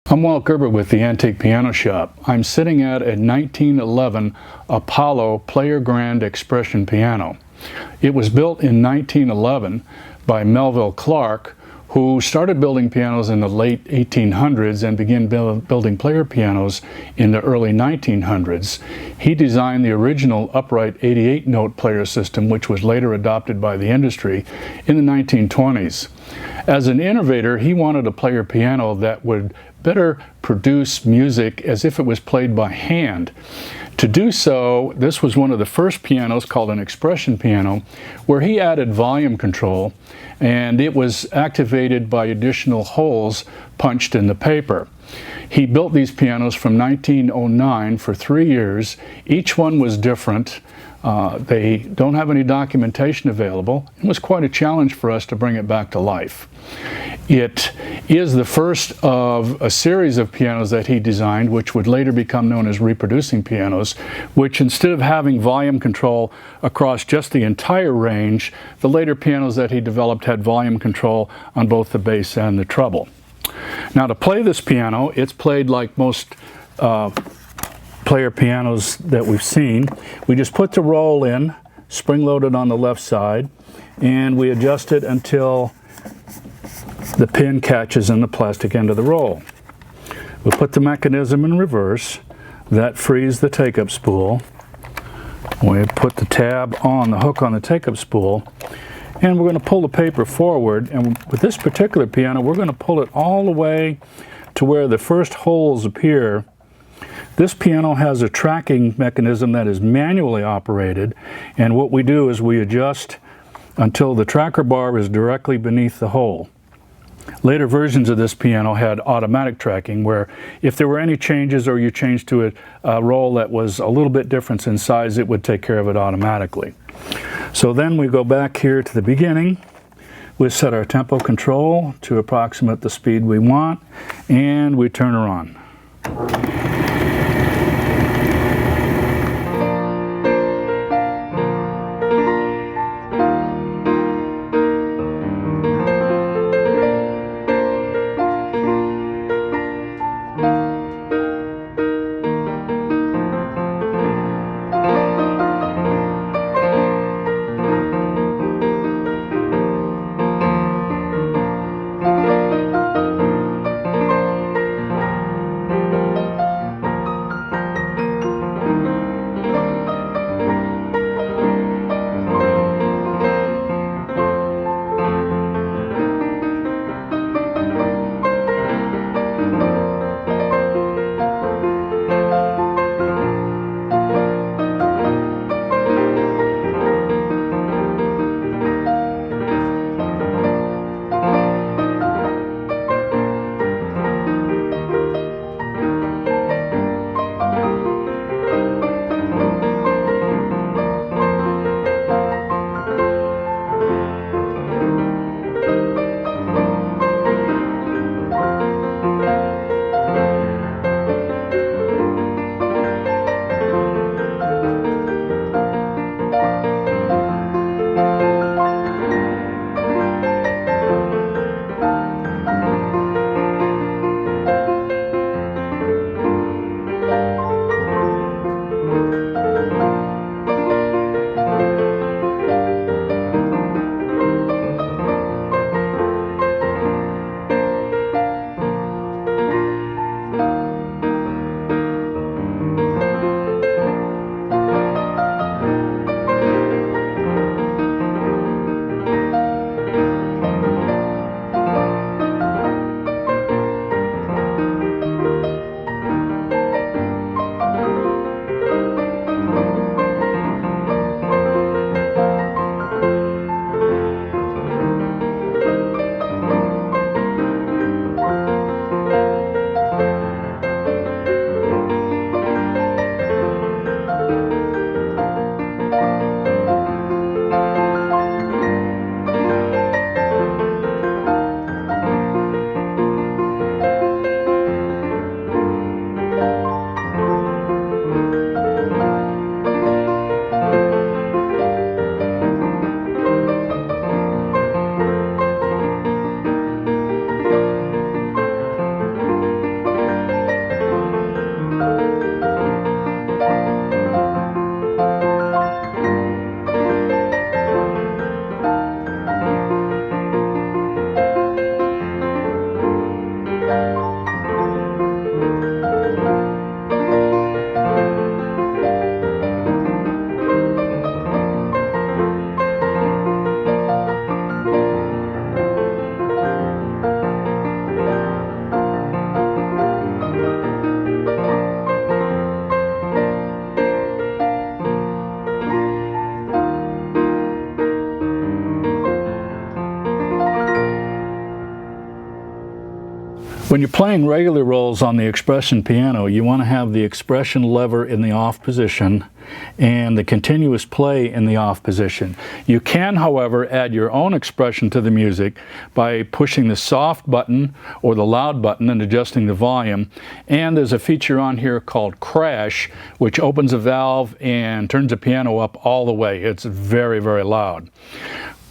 I'm Walt Gerber with the Antique Piano Shop. I'm sitting at a 1911 Apollo Player Grand Expression piano. It was built in 1911 by Melville Clark, who started building pianos in the late 1800s and began building player pianos in the early 1900s. He designed the original upright 88-note player system, which was later adopted by the industry in the 1920s. As an innovator, he wanted a player piano that would better produce music as if it was played by hand. To do so, this was one of the first pianos, called an expression piano, where he added volume control, and it was activated by additional holes punched in the paper. He built these pianos from 1909 for 3 years. Each one was different. They don't have any documentation available. It was quite a challenge for us to bring it back to life. It is the first of a series of pianos that he designed, which would later become known as reproducing pianos, which instead of having volume control across just the entire range, the later pianos that he developed had volume control on both the bass and the treble. Now, to play this piano, it's played like most player pianos that we've seen. We just put the roll in, spring-loaded on the left side, and we adjust it until the pin catches in the plastic end of the roll. We put the mechanism in reverse. That frees the take-up spool. We put the tab on the hook on the take-up spool, and we're going to pull the paper forward. And with this particular piano, we're going to pull it all the way to where the first holes appear. This piano has a tracking mechanism that is manually operated, and what we do is we adjust until the tracker bar is directly beneath the hole. Later versions of this piano had automatic tracking, where if there were any changes or you changed to a roll that was a little bit different in size, it would take care of it automatically. So then we go back here to the beginning. We set our tempo control to approximate the speed we want, and we turn her on. When you're playing regular rolls on the expression piano, you want to have the expression lever in the off position and the continuous play in the off position. You can, however, add your own expression to the music by pushing the soft button or the loud button and adjusting the volume. And there's a feature on here called crash, which opens a valve and turns the piano up all the way. It's very, very loud.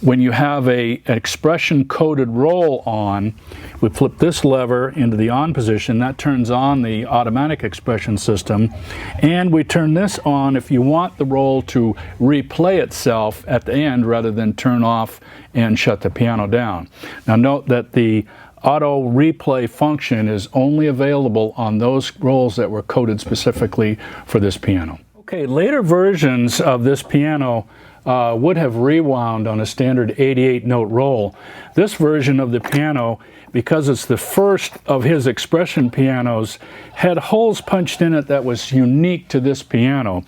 When you have an expression coded roll on, we flip this lever into the on position. That turns on the automatic expression system, and we turn this on if you want the roll to replay itself at the end rather than turn off and shut the piano down. Now note that the auto replay function is only available on those rolls that were coded specifically for this piano. Okay, later versions of this piano would have rewound on a standard 88-note roll. This version of the piano, because it's the first of his expression pianos, had holes punched in it that was unique to this piano.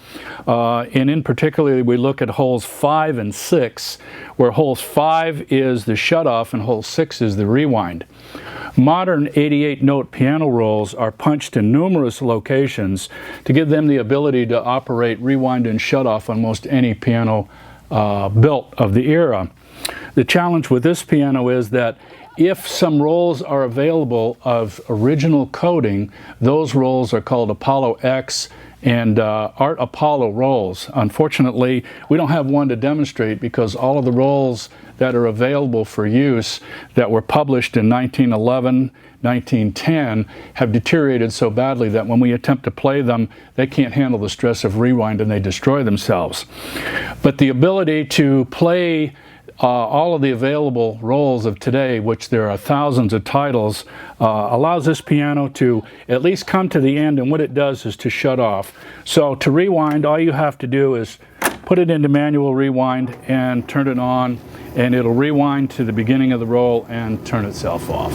And in particular, we look at holes 5 and 6, where holes 5 is the shutoff and hole 6 is the rewind. Modern 88-note piano rolls are punched in numerous locations to give them the ability to operate rewind and shutoff on most any piano built of the era. The challenge with this piano is that if some rolls are available of original coding, those rolls are called Apollo X and Art Apollo rolls. Unfortunately, we don't have one to demonstrate because all of the rolls that are available for use that were published in 1911, 1910 have deteriorated so badly that when we attempt to play them, they can't handle the stress of rewind and they destroy themselves. But the ability to play all of the available rolls of today, which there are thousands of titles, allows this piano to at least come to the end, and what it does is to shut off. So to rewind, all you have to do is put it into manual rewind and turn it on, and it'll rewind to the beginning of the roll and turn itself off.